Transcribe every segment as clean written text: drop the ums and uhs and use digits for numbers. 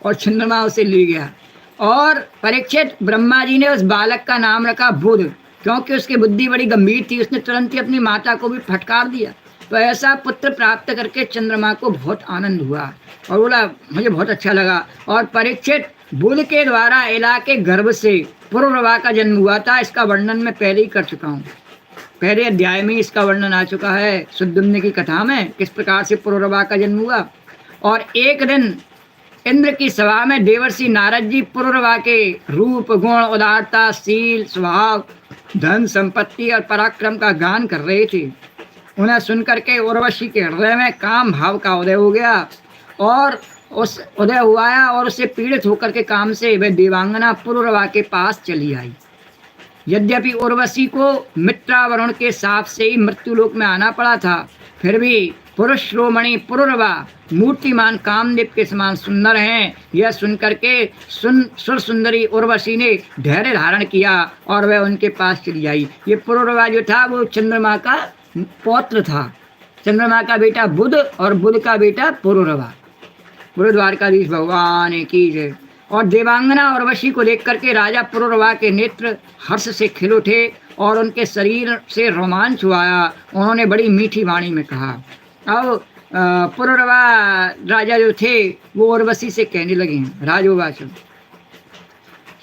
और चंद्रमा उसे ले गया। और परीक्षित, ब्रह्मा जी ने उस बालक का नाम रखा बुध, क्योंकि उसकी बुद्धि बड़ी गंभीर थी। उसने तुरंत ही अपनी माता को भी फटकार दिया। तो ऐसा पुत्र प्राप्त करके चंद्रमा को बहुत आनंद हुआ और बोला मुझे बहुत अच्छा लगा। और परीक्षित, बुध के द्वारा एला के गर्भ से पुरुरवा का जन्म हुआ था। इसका वर्णन मैं पहले ही कर चुका हूँ, पहले अध्याय में इसका वर्णन आ चुका है सुद्युम्न की कथा में, किस प्रकार से पुरुरवा का जन्म हुआ। और एक दिन इंद्र की सभा में देवर्षि नारद जी पुरुरवा के रूप, गुण, उदारता, शील, स्वभाव, धन संपत्ति और पराक्रम का गान कर रहे थे। उन्हें सुनकर के उर्वशी के हृदय में काम भाव का उदय हो गया और उस उदय हुआ और उससे पीड़ित होकर के काम से वह देवांगना पुरुरवा के पास चली आई। यद्यपि उर्वशी को मित्रा वरुण के साप से ही मृत्युलोक में आना पड़ा था, फिर भी पुरुष श्रोमणि पुरुरवा मूर्तिमान कामदेव के समान सुंदर हैं, यह सुनकर के सुर सुंदरी उर्वशी ने धैर्य धारण किया और वह उनके पास चली आई। ये पुरुरवा जो था वो चंद्रमा का पौत्र था, चंद्रमा का बेटा बुध और बुध का बेटा पुरुरवा। गुरु द्वारकाधीश भगवान की जय। और देवांगना उर्वशी को देख करके राजा पुरुरवा के नेत्र हर्ष से खिल उठे और उनके शरीर से रोमांच हुआ। उन्होंने बड़ी मीठी वाणी में कहा। अब पुरुरवा राजा जो थे वो उर्वशी से कहने लगे हैं, राजोवाच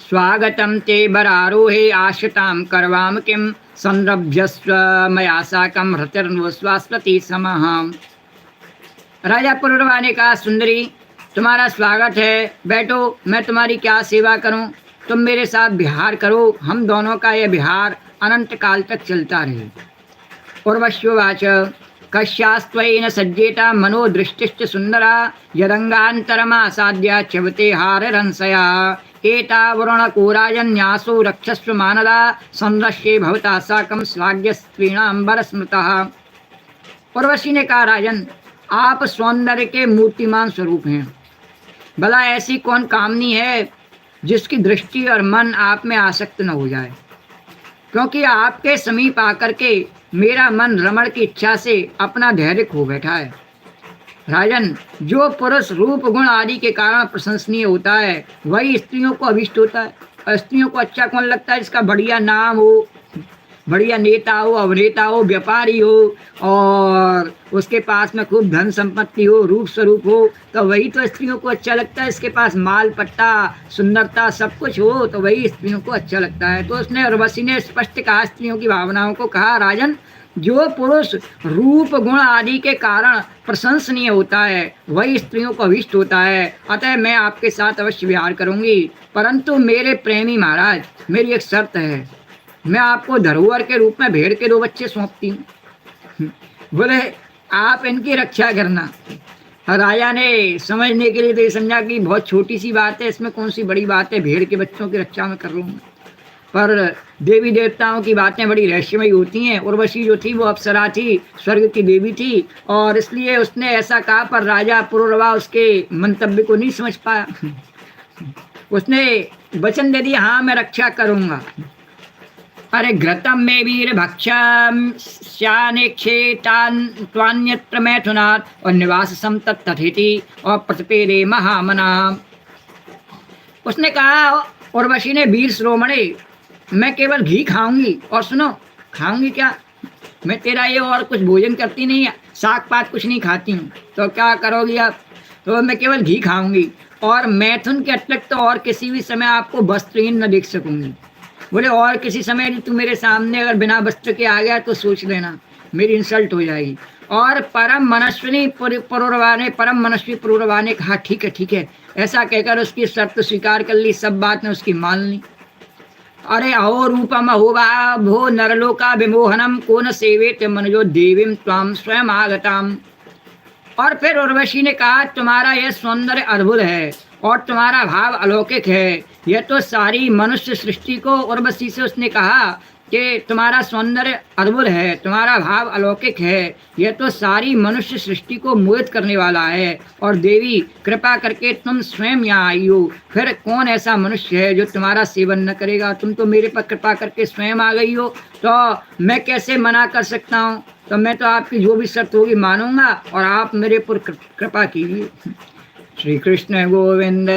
स्वागतम ते बरारोहे आश्रिताम करवाम किम संरभ्यस्व मया साकम हृतिर्नवस्वास्पति समः। राजा पुरुरवा ने कहा, सुंदरी तुम्हारा स्वागत है, बैठो, मैं तुम्हारी क्या सेवा करूं। तुम मेरे साथ विहार करो, हम दोनों का यह विहार अनंत काल तक चलता रहे। उर्वश्योवाच कश्यास्त्वयि न सज्जेता मनोदृष्टिश्च सुंदरा यदंगान्तरमासाद्य च्यवते हाररंसया एता वरुणको राजन्यासो रक्षस्व मानदा संरक्ष्ये भवता साकं स्वाग्यस्त्वीणाम्बर स्मृतः। उर्वशी ने कहा, राजन आप सौंदर्य के मूर्तिमान स्वरूप हैं। भला ऐसी कौन कामनी है जिसकी दृष्टि और मन आप में आसक्त न हो जाए, क्योंकि आपके समीप आकर के मेरा मन रमण की इच्छा से अपना धैर्य खो बैठा है। राजन, जो पुरुष रूप गुण आदि के कारण प्रशंसनीय होता है वही स्त्रियों को अभिष्ट होता है। और स्त्रियों को अच्छा कौन लगता है? जिसका बढ़िया नाम हो, बढ़िया नेता हो, अभिनेता हो, व्यापारी हो और उसके पास में खूब धन संपत्ति हो, रूप स्वरूप हो, तो वही तो स्त्रियों को अच्छा लगता है। इसके पास माल पट्टा, सुंदरता सब कुछ हो तो वही स्त्रियों को अच्छा लगता है। तो उसने उर्वशी ने स्पष्ट कहा, स्त्रियों की भावनाओं को कहा, राजन जो पुरुष रूप गुण आदि के कारण प्रशंसनीय होता है वही स्त्रियों को अभिष्ट होता है। अतः मैं आपके साथ अवश्य विहार करूंगी, परंतु मेरे प्रेमी महाराज, मेरी एक शर्त है, मैं आपको धरोहर के रूप में भेड़ के 2 बच्चे सौंपती हूँ। बोले आप इनकी रक्षा करना। राजा ने समझने के लिए तो ये समझा कि बहुत छोटी सी बात है, इसमें कौन सी बड़ी बात है, भेड़ के बच्चों की रक्षा में कर लूँगा। पर देवी देवताओं की बातें बड़ी रहस्यमयी होती हैं। उर्वशी जो थी वो अप्सरा थी, स्वर्ग की देवी थी, और इसलिए उसने ऐसा कहा, पर राजा पुरुरवा उसके मंतव्य को नहीं समझ पाया। उसने वचन दे दिया, हाँ मैं रक्षा करूँगा। अरे घृतम में वीर भक्षम श्यानेक्षेतान्यत्र मैथुनात् और निवास समतत्थिति और प्रतिपेदे महामना। उसने कहा, उर्वशी ने, वीर श्रोमणे मैं केवल घी खाऊंगी। और सुनो, खाऊंगी क्या, मैं तेरा ये और कुछ भोजन करती नहीं है, साग पात कुछ नहीं खाती हूँ। तो क्या करोगी आप? तो मैं केवल घी खाऊंगी और मैथुन के अतिरिक्त तो और किसी भी समय आपको वस्त्रहीन न देख सकूंगी। बोले और किसी समय यदि तू मेरे सामने अगर बिना वस्त्र के आ गया तो सोच लेना मेरी इंसल्ट हो जाएगी। और परम मनस्वी पुरुरवा ने कहा, ठीक है ठीक है। ऐसा कहकर उसकी शर्त स्वीकार कर ली, सब बात ने उसकी मान ली। अरे अहो रूपम अहो भो नरलोका विमोहनम को न सेवेत मनजो देवीम त्वाम स्वयं आगताम। और फिर उर्वशी ने कहा, तुम्हारा यह सौंदर्य अद्भुत है और तुम्हारा भाव अलौकिक है। यह तो सारी मनुष्य सृष्टि को, उर्वशी से उसने कहा कि तुम्हारा सौंदर्य अद्भुत है, तुम्हारा भाव अलौकिक है, यह तो सारी मनुष्य सृष्टि को मोहित करने वाला है। और देवी कृपा करके तुम स्वयं यहाँ आई हो, फिर कौन ऐसा मनुष्य है जो तुम्हारा सेवन न करेगा? तुम तो मेरे पर कृपा करके स्वयं आ गई हो, तो मैं कैसे मना कर सकता हूँ? तो मैं तो आपकी जो भी शर्त होगी मानूंगा और आप मेरे पर कृपा कीजिए। श्री कृष्ण गोविंद।